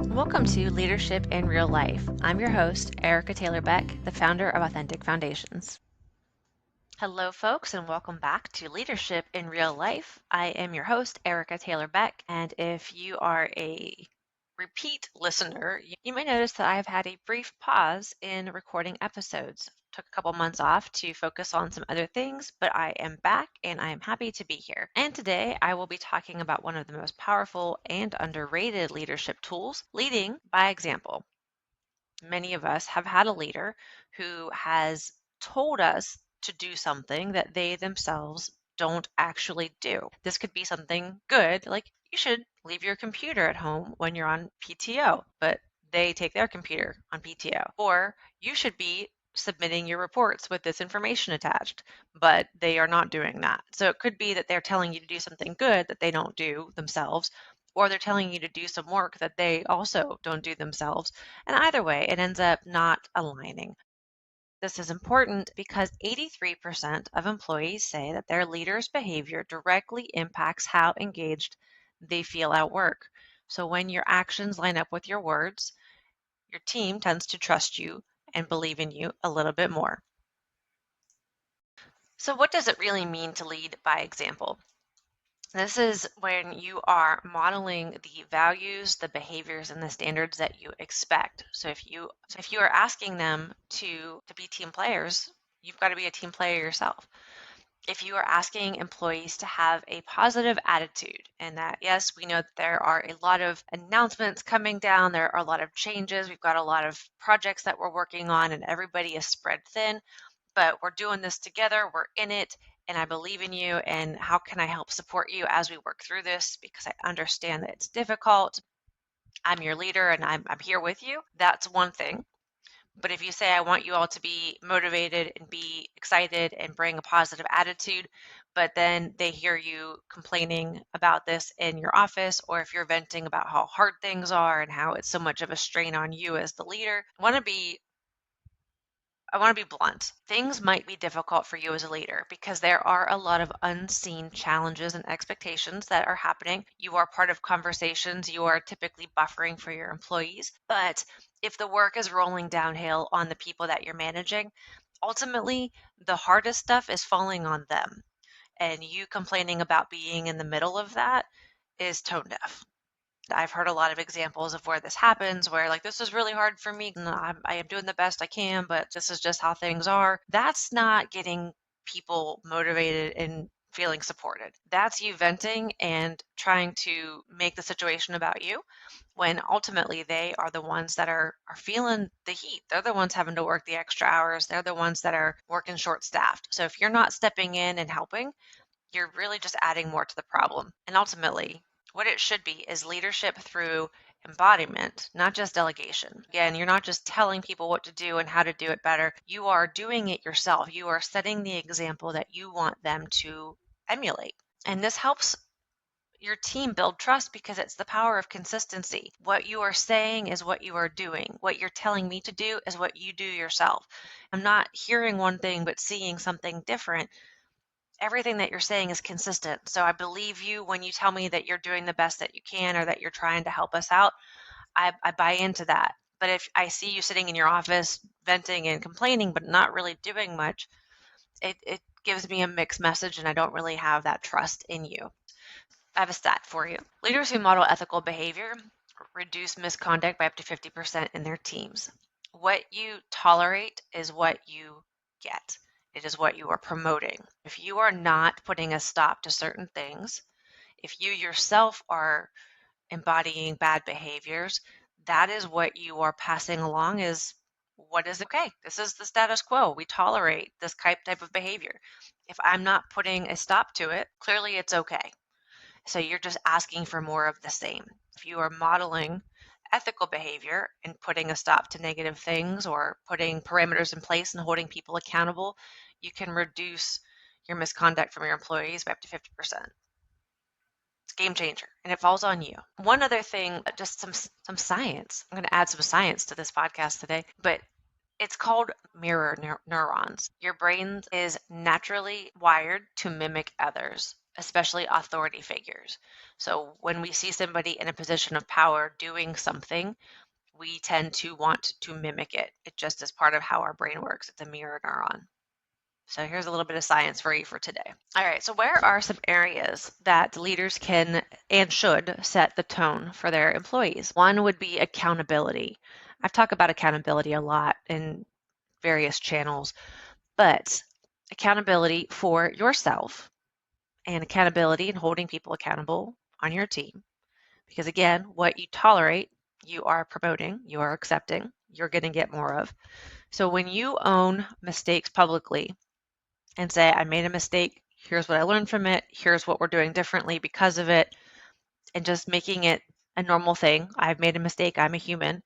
Welcome to Leadership in Real Life. I'm your host, Erica Taylor Beck, the founder of Authentic Foundations. Hello, folks, and welcome back to Leadership in Real Life. I am your host, Erica Taylor Beck, and if you are a repeat listener, you may notice that I've had a brief pause in recording episodes. Took a couple months off to focus on some other things, but I am back and I am happy to be here. And today I will be talking about one of the most powerful and underrated leadership tools, leading by example. Many of us have had a leader who has told us to do something that they themselves don't actually do. This could be something good, like you should leave your computer at home when you're on PTO, but they take their computer on PTO. Or you should be submitting your reports with this information attached, but they are not doing that. So it could be that they're telling you to do something good that they don't do themselves, or they're telling you to do some work that they also don't do themselves. And either way, it ends up not aligning. This is important because 83% of employees say that their leader's behavior directly impacts how engaged they feel at work. So when your actions line up with your words, your team tends to trust you and believe in you a little bit more. So what does it really mean to lead by example? This is when you are modeling the values, the behaviors, and the standards that you expect. So if you are asking them to be team players, you've got to be a team player yourself. If you are asking employees to have a positive attitude, and that, yes, we know that there are a lot of announcements coming down, there are a lot of changes, we've got a lot of projects that we're working on, and everybody is spread thin, but we're doing this together, we're in it, and I believe in you, and how can I help support you as we work through this, because I understand that it's difficult. I'm your leader and I'm here with you. That's one thing. But if you say, I want you all to be motivated and be excited and bring a positive attitude, but then they hear you complaining about this in your office, or if you're venting about how hard things are and how it's so much of a strain on you as the leader, I want to be blunt. Things might be difficult for you as a leader because there are a lot of unseen challenges and expectations that are happening. You are part of conversations. You are typically buffering for your employees. But if the work is rolling downhill on the people that you're managing, ultimately the hardest stuff is falling on them. And you complaining about being in the middle of that is tone deaf. I've heard a lot of examples of where this happens, where like, this is really hard for me and I am doing the best I can, but this is just how things are. That's not getting people motivated and feeling supported. That's you venting and trying to make the situation about you, when ultimately they are the ones that are feeling the heat. They're the ones having to work the extra hours. They're the ones that are working short staffed. So if you're not stepping in and helping, you're really just adding more to the problem. And ultimately, what it should be is leadership through embodiment, not just delegation. Again, you're not just telling people what to do and how to do it better. You are doing it yourself. You are setting the example that you want them to emulate. And this helps your team build trust because it's the power of consistency. What you are saying is what you are doing. What you're telling me to do is what you do yourself. I'm not hearing one thing but seeing something different. Everything that you're saying is consistent. So I believe you when you tell me that you're doing the best that you can or that you're trying to help us out. I buy into that. But if I see you sitting in your office venting and complaining but not really doing much, it gives me a mixed message and I don't really have that trust in you. I have a stat for you. Leaders who model ethical behavior reduce misconduct by up to 50% in their teams. What you tolerate is what you get. It is what you are promoting. If you are not putting a stop to certain things, if you yourself are embodying bad behaviors, that is what you are passing along as what is okay. This is the status quo. We tolerate this type of behavior. If I'm not putting a stop to it, clearly it's okay. So you're just asking for more of the same. If you are modeling ethical behavior and putting a stop to negative things or putting parameters in place and holding people accountable, you can reduce your misconduct from your employees by up to 50%. It's a game changer and it falls on you. One other thing, just some science. I'm going to add some science to this podcast today, but it's called mirror neurons. Your brain is naturally wired to mimic others. especially authority figures. So when we see somebody in a position of power doing something, we tend to want to mimic it. It just is part of how our brain works. It's a mirror neuron. So here's a little bit of science for you for today. All right, so where are some areas that leaders can and should set the tone for their employees? One would be accountability. I've talked about accountability a lot in various channels, but accountability for yourself and accountability and holding people accountable on your team. Because again, what you tolerate, you are promoting, you are accepting, you're going to get more of. So when you own mistakes publicly and say, I made a mistake, here's what I learned from it, here's what we're doing differently because of it, and just making it a normal thing, I've made a mistake, I'm a human,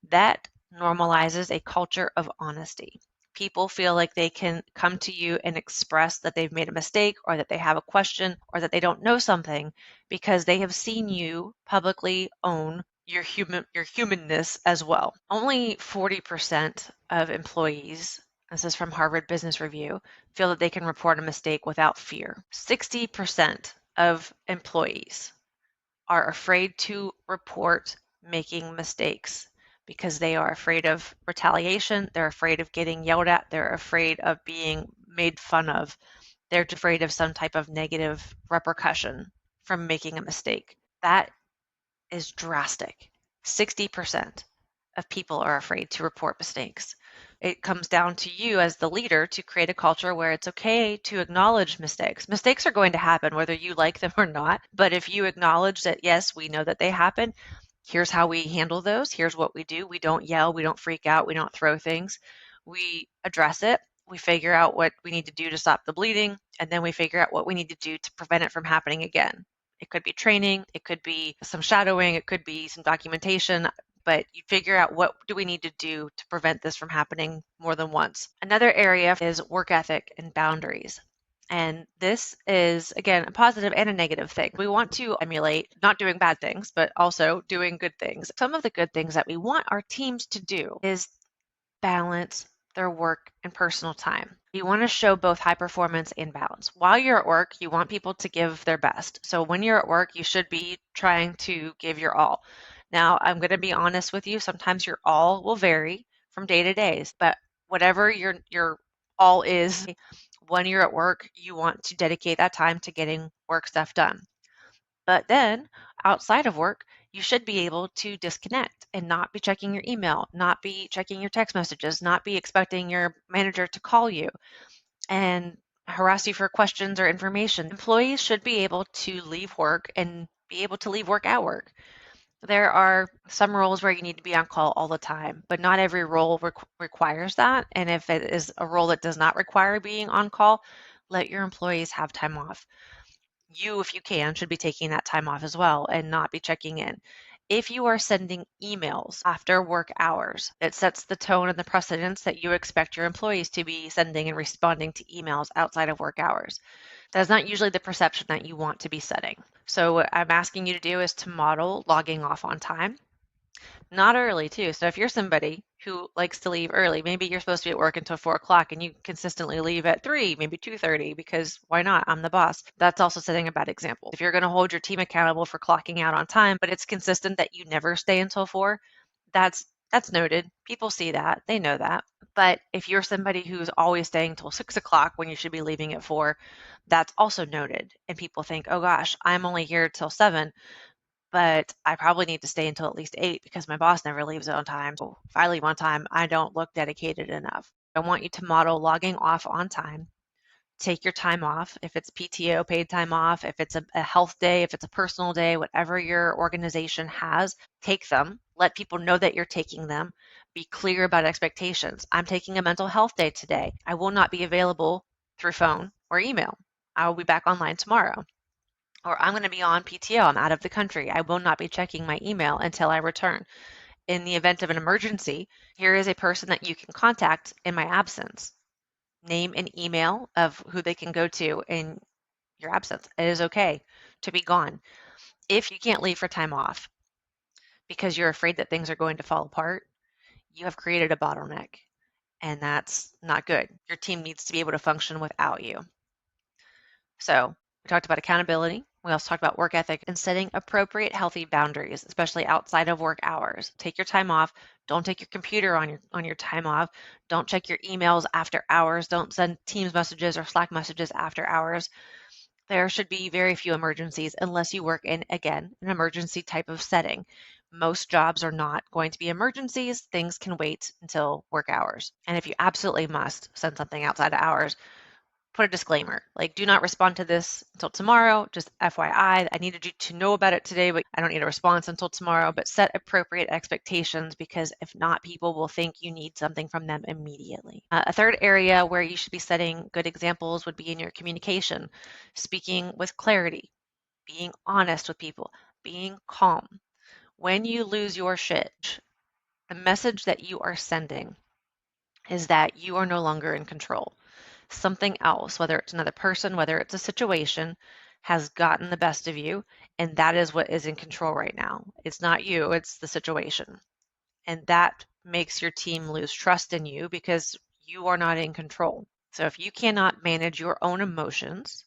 that normalizes a culture of honesty. People feel like they can come to you and express that they've made a mistake or that they have a question or that they don't know something because they have seen you publicly own your humanness as well. Only 40% of employees, this is from Harvard Business Review, feel that they can report a mistake without fear. 60% of employees are afraid to report making mistakes because they are afraid of retaliation, they're afraid of getting yelled at, they're afraid of being made fun of, they're afraid of some type of negative repercussion from making a mistake. That is drastic. 60% of people are afraid to report mistakes. It comes down to you as the leader to create a culture where it's okay to acknowledge mistakes. Mistakes are going to happen whether you like them or not. But if you acknowledge that, yes, we know that they happen, here's how we handle those, here's what we do. We don't yell, we don't freak out, we don't throw things. We address it. We figure out what we need to do to stop the bleeding, and then we figure out what we need to do to prevent it from happening again. It could be training, it could be some shadowing, it could be some documentation, but you figure out what do we need to do to prevent this from happening more than once. Another area is work ethic and boundaries. And this is, again, a positive and a negative thing. We want to emulate not doing bad things, but also doing good things. Some of the good things that we want our teams to do is balance their work and personal time. You want to show both high performance and balance. While you're at work, you want people to give their best. So when you're at work, you should be trying to give your all. Now, I'm going to be honest with you, sometimes your all will vary from day to day, but whatever your all is, when you're at work, you want to dedicate that time to getting work stuff done. But then outside of work, you should be able to disconnect and not be checking your email, not be checking your text messages, not be expecting your manager to call you and harass you for questions or information. Employees should be able to leave work and be able to leave work at work. There are some roles where you need to be on call all the time, but not every role requires that. And if it is a role that does not require being on call, let your employees have time off. You, if you can, should be taking that time off as well and not be checking in. If you are sending emails after work hours, it sets the tone and the precedence that you expect your employees to be sending and responding to emails outside of work hours. That's not usually the perception that you want to be setting. So what I'm asking you to do is to model logging off on time. Not early, too. So if you're somebody who likes to leave early, maybe you're supposed to be at work until 4 o'clock and you consistently leave at 3, maybe 2:30, because why not? I'm the boss. That's also setting a bad example. If you're going to hold your team accountable for clocking out on time, but it's consistent that you never stay until 4, that's noted. People see that. They know that. But if you're somebody who's always staying until 6 o'clock when you should be leaving at 4, that's also noted. And people think, oh gosh, I'm only here till 7, but I probably need to stay until at least 8 because my boss never leaves on time. So if I leave on time, I don't look dedicated enough. I want you to model logging off on time. Take your time off. If it's PTO, paid time off, if it's a health day, if it's a personal day, whatever your organization has, take them. Let people know that you're taking them. Be clear about expectations. I'm taking a mental health day today. I will not be available through phone or email. I will be back online tomorrow. Or I'm going to be on PTO. I'm out of the country. I will not be checking my email until I return. In the event of an emergency, here is a person that you can contact in my absence. Name and email of who they can go to in your absence. It is okay to be gone. If you can't leave for time off because you're afraid that things are going to fall apart, you have created a bottleneck, and that's not good. Your team needs to be able to function without you. So We talked about accountability. We also talked about work ethic and setting appropriate healthy boundaries, especially outside of work hours. Take your time off. Don't take your computer on your time off. Don't check your emails after hours. Don't send Teams messages or Slack messages after hours. There should be very few emergencies unless you work in, again, an emergency type of setting. Most jobs are not going to be emergencies. Things can wait until work hours. And if you absolutely must send something outside of hours, put a disclaimer like, do not respond to this until tomorrow. Just FYI, I needed you to know about it today, but I don't need a response until tomorrow. But set appropriate expectations, because if not, people will think you need something from them immediately. A third area where you should be setting good examples would be in your communication, speaking with clarity, being honest with people, being calm. When you lose your shit, the message that you are sending is that you are no longer in control. Something else, whether it's another person, whether it's a situation, has gotten the best of you, and that is what is in control right now. It's not you, it's the situation. And that makes your team lose trust in you because you are not in control. So if you cannot manage your own emotions,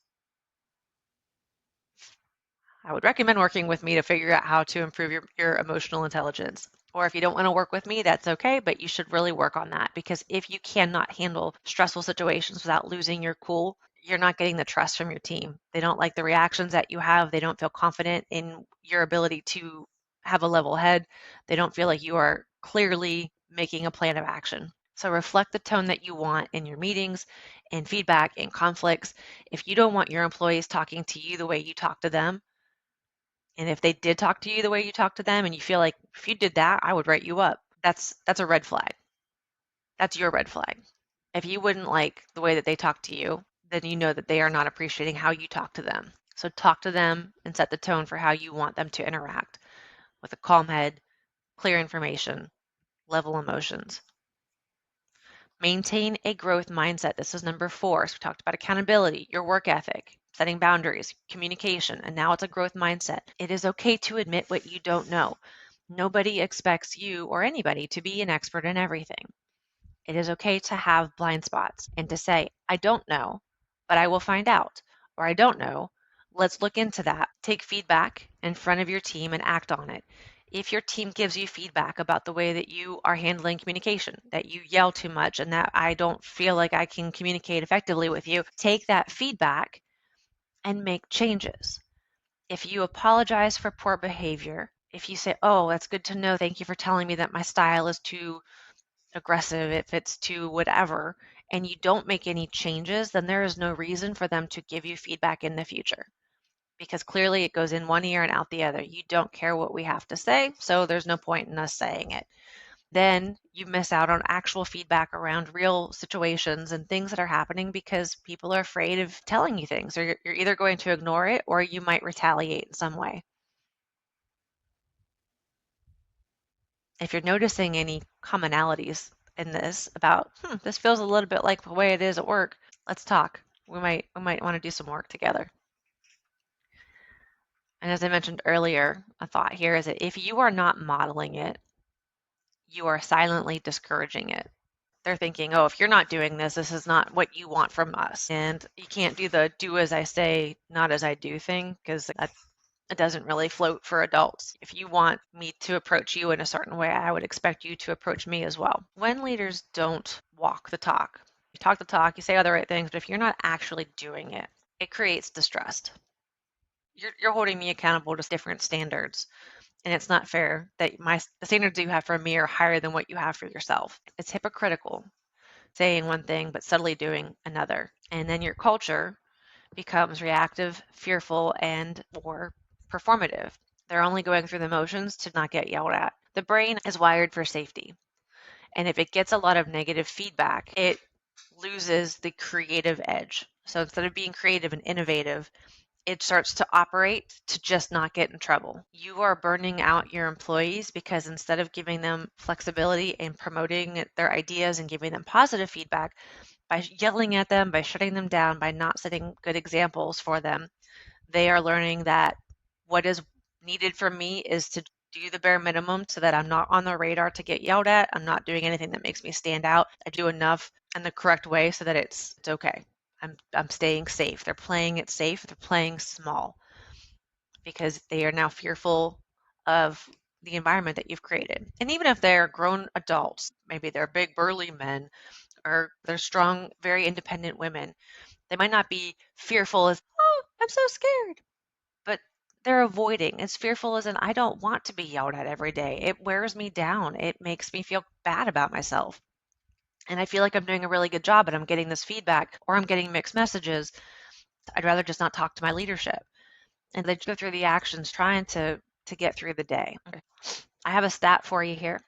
I would recommend working with me to figure out how to improve your emotional intelligence. Or if you don't want to work with me, that's okay, but you should really work on that, because if you cannot handle stressful situations without losing your cool, you're not getting the trust from your team. They don't like the reactions that you have. They don't feel confident in your ability to have a level head. They don't feel like you are clearly making a plan of action. So reflect the tone that you want in your meetings and feedback and conflicts. If you don't want your employees talking to you the way you talk to them, and if they did talk to you the way you talk to them and you feel like if you did that, I would write you up, that's a red flag. That's your red flag. If you wouldn't like the way that they talk to you, then you know that they are not appreciating how you talk to them. So talk to them and set the tone for how you want them to interact with a calm head, clear information, level emotions. Maintain a growth mindset. This is number 4. So we talked about accountability, your work ethic, setting boundaries, communication, and now it's a growth mindset. It is okay to admit what you don't know. Nobody expects you or anybody to be an expert in everything. It is okay to have blind spots and to say, I don't know, but I will find out. Or I don't know, let's look into that. Take feedback in front of your team and act on it. If your team gives you feedback about the way that you are handling communication, that you yell too much and that I don't feel like I can communicate effectively with you, take that feedback and make changes. If you apologize for poor behavior, if you say, oh, that's good to know, thank you for telling me that my style is too aggressive, if it's too whatever, and you don't make any changes, then there is no reason for them to give you feedback in the future, because clearly it goes in one ear and out the other. You don't care what we have to say, so there's no point in us saying it. Then you miss out on actual feedback around real situations and things that are happening because people are afraid of telling you things, or you're either going to ignore it or you might retaliate in some way. If you're noticing any commonalities in this about, this feels a little bit like the way it is at work, let's talk. We might want to do some work together. And as I mentioned earlier, a thought here is that if you are not modeling it, you are silently discouraging it. They're thinking, oh, if you're not doing this, this is not what you want from us. And you can't do the do as I say, not as I do thing, because that it doesn't really float for adults. If you want me to approach you in a certain way, I would expect you to approach me as well. When leaders don't walk the talk, you talk the talk, you say all the right things, but if you're not actually doing it, it creates distrust. You're holding me accountable to different standards, and it's not fair that the standards you have for me are higher than what you have for yourself. It's hypocritical saying one thing but subtly doing another. And then your culture becomes reactive, fearful, and or performative. They're only going through the motions to not get yelled at. The brain is wired for safety. And if it gets a lot of negative feedback, it loses the creative edge. So instead of being creative and innovative, it starts to operate to just not get in trouble. You are burning out your employees because instead of giving them flexibility and promoting their ideas and giving them positive feedback, by yelling at them, by shutting them down, by not setting good examples for them, they are learning that what is needed from me is to do the bare minimum so that I'm not on the radar to get yelled at. I'm not doing anything that makes me stand out. I do enough in the correct way so that it's okay. I'm staying safe. They're playing it safe. They're playing small because they are now fearful of the environment that you've created. And even if they're grown adults, maybe they're big burly men or they're strong, very independent women, they might not be fearful as, oh, I'm so scared, but they're avoiding. As fearful as in, I don't want to be yelled at every day. It wears me down. It makes me feel bad about myself. And I feel like I'm doing a really good job, but I'm getting this feedback or I'm getting mixed messages. I'd rather just not talk to my leadership. And they go through the actions trying to get through the day. Okay. I have a stat for you here.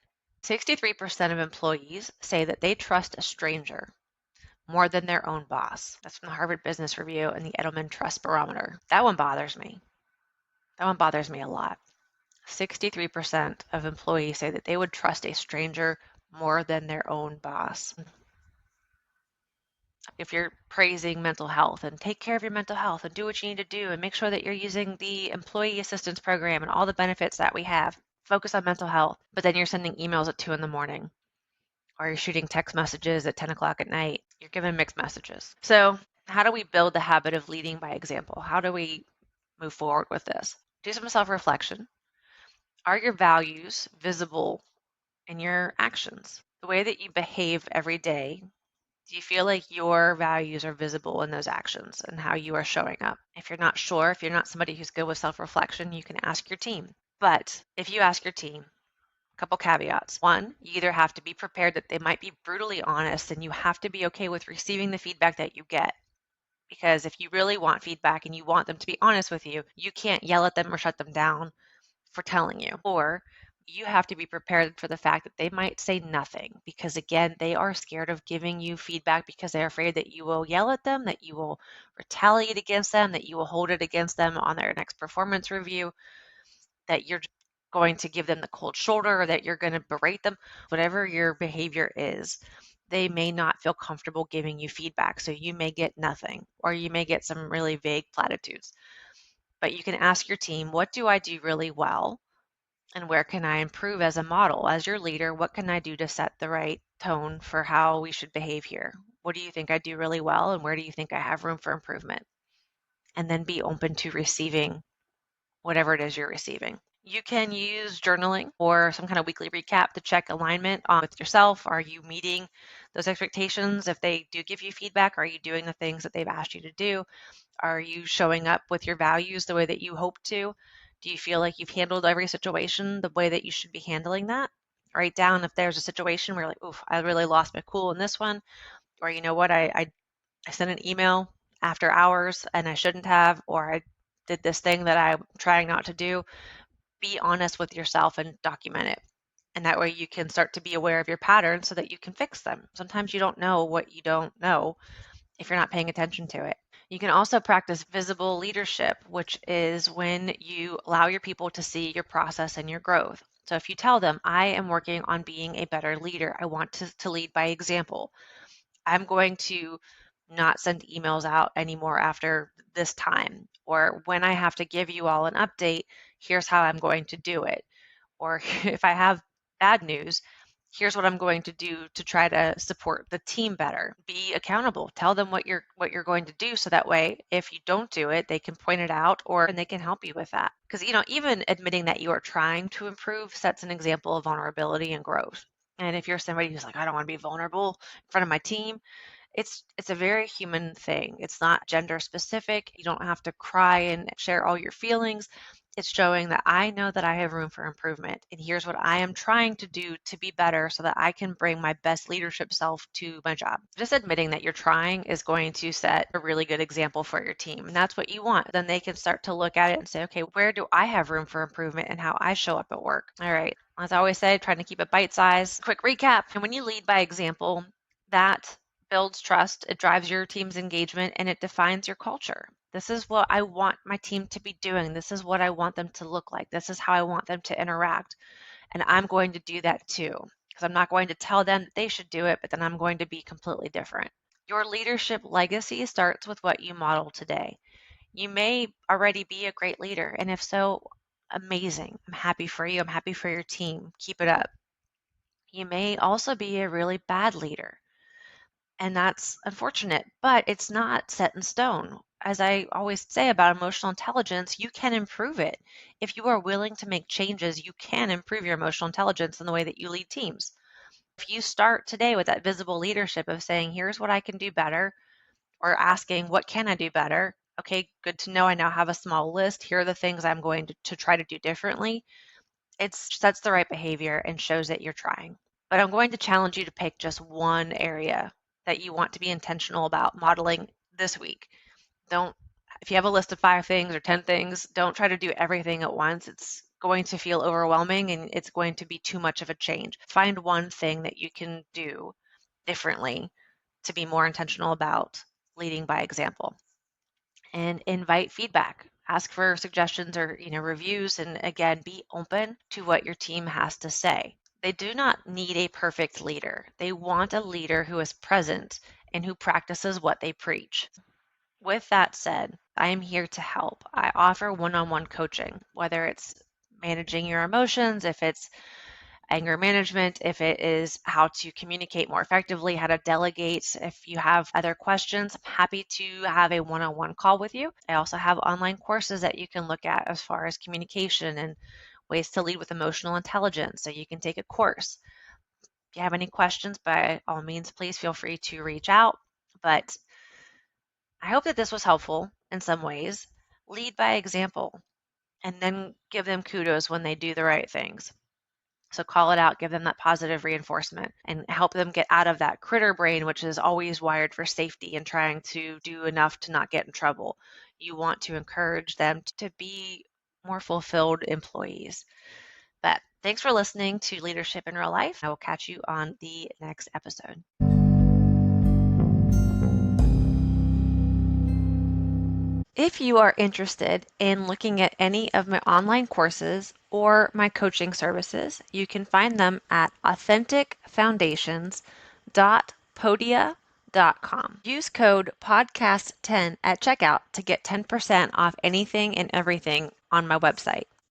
63% of employees say that they trust a stranger more than their own boss. That's from the Harvard Business Review and the Edelman Trust Barometer. That one bothers me. That one bothers me a lot. 63% of employees say that they would trust a stranger more than their own boss. If you're praising mental health and take care of your mental health and do what you need to do and make sure that you're using the employee assistance program and all the benefits that we have, focus on mental health, but then you're sending emails at 2 in the morning or you're shooting text messages at 10 o'clock at night, you're giving mixed messages. So how do we build the habit of leading by example? How do we move forward with this? Do some self-reflection. Are your values visible in your actions? The way that you behave every day, do you feel like your values are visible in those actions and how you are showing up? If you're not sure, if you're not somebody who's good with self-reflection, you can ask your team. But if you ask your team, a couple caveats. One, you either have to be prepared that they might be brutally honest and you have to be okay with receiving the feedback that you get. Because if you really want feedback and you want them to be honest with you can't yell at them or shut them down for telling you. Or you have to be prepared for the fact that they might say nothing because, again, they are scared of giving you feedback because they're afraid that you will yell at them, that you will retaliate against them, that you will hold it against them on their next performance review, that you're going to give them the cold shoulder, or that you're going to berate them. Whatever your behavior is, they may not feel comfortable giving you feedback. So you may get nothing, or you may get some really vague platitudes. But you can ask your team, what do I do really well? And where can I improve as a model? As your leader, what can I do to set the right tone for how we should behave here? What do you think I do really well? And where do you think I have room for improvement? And then be open to receiving whatever it is you're receiving. You can use journaling or some kind of weekly recap to check alignment with yourself. Are you meeting those expectations? If they do give you feedback, are you doing the things that they've asked you to do? Are you showing up with your values the way that you hope to? Do you feel like you've handled every situation the way that you should be handling that? Write down if there's a situation where you're like, oof, I really lost my cool in this one. Or you know what, I sent an email after hours and I shouldn't have, or I did this thing that I'm trying not to do. Be honest with yourself and document it. And that way you can start to be aware of your patterns so that you can fix them. Sometimes you don't know what you don't know if you're not paying attention to it. You can also practice visible leadership, which is when you allow your people to see your process and your growth. So if you tell them, I am working on being a better leader, I want to lead by example. I'm going to not send emails out anymore after this time. Or when I have to give you all an update, here's how I'm going to do it. Or if I have bad news, here's what I'm going to do to try to support the team better. Be accountable. Tell them what you're going to do so that way if you don't do it, they can point it out or and they can help you with that. Because even admitting that you are trying to improve sets an example of vulnerability and growth. And if you're somebody who's like, I don't want to be vulnerable in front of my team, it's a very human thing. It's not gender specific. You don't have to cry and share all your feelings. It's showing that I know that I have room for improvement. And here's what I am trying to do to be better so that I can bring my best leadership self to my job. Just admitting that you're trying is going to set a really good example for your team. And that's what you want. Then they can start to look at it and say, okay, where do I have room for improvement and how I show up at work? All right. As I always say, trying to keep it bite sized. Quick recap. And when you lead by example, that builds trust, it drives your team's engagement, and it defines your culture. This is what I want my team to be doing. This is what I want them to look like. This is how I want them to interact. And I'm going to do that too, because I'm not going to tell them that they should do it, but then I'm going to be completely different. Your leadership legacy starts with what you model today. You may already be a great leader, and if so, amazing. I'm happy for you. I'm happy for your team. Keep it up. You may also be a really bad leader. And that's unfortunate, but it's not set in stone. As I always say about emotional intelligence, you can improve it. If you are willing to make changes, you can improve your emotional intelligence in the way that you lead teams. If you start today with that visible leadership of saying, here's what I can do better, or asking, what can I do better? Okay, good to know I now have a small list. Here are the things I'm going to try to do differently. It sets the right behavior and shows that you're trying. But I'm going to challenge you to pick just one area that you want to be intentional about modeling this week. Don't, if you have a list of 5 things or 10 things, don't try to do everything at once. It's going to feel overwhelming and it's going to be too much of a change. Find one thing that you can do differently to be more intentional about leading by example, and invite feedback. Ask for suggestions or reviews, and again, be open to what your team has to say. They do not need a perfect leader. They want a leader who is present and who practices what they preach. With that said, I am here to help. I offer one-on-one coaching, whether it's managing your emotions, if it's anger management, if it is how to communicate more effectively, how to delegate. If you have other questions, I'm happy to have a one-on-one call with you. I also have online courses that you can look at as far as communication and ways to lead with emotional intelligence. So you can take a course. If you have any questions, by all means, please feel free to reach out. But I hope that this was helpful in some ways. Lead by example and then give them kudos when they do the right things. So call it out, give them that positive reinforcement, and help them get out of that critter brain, which is always wired for safety and trying to do enough to not get in trouble. You want to encourage them to be more fulfilled employees. But thanks for listening to Leadership in Real Life. I will catch you on the next episode. If you are interested in looking at any of my online courses or my coaching services, you can find them at authenticfoundations.podia.com. Use code podcast10 at checkout to get 10% off anything and everything on my website.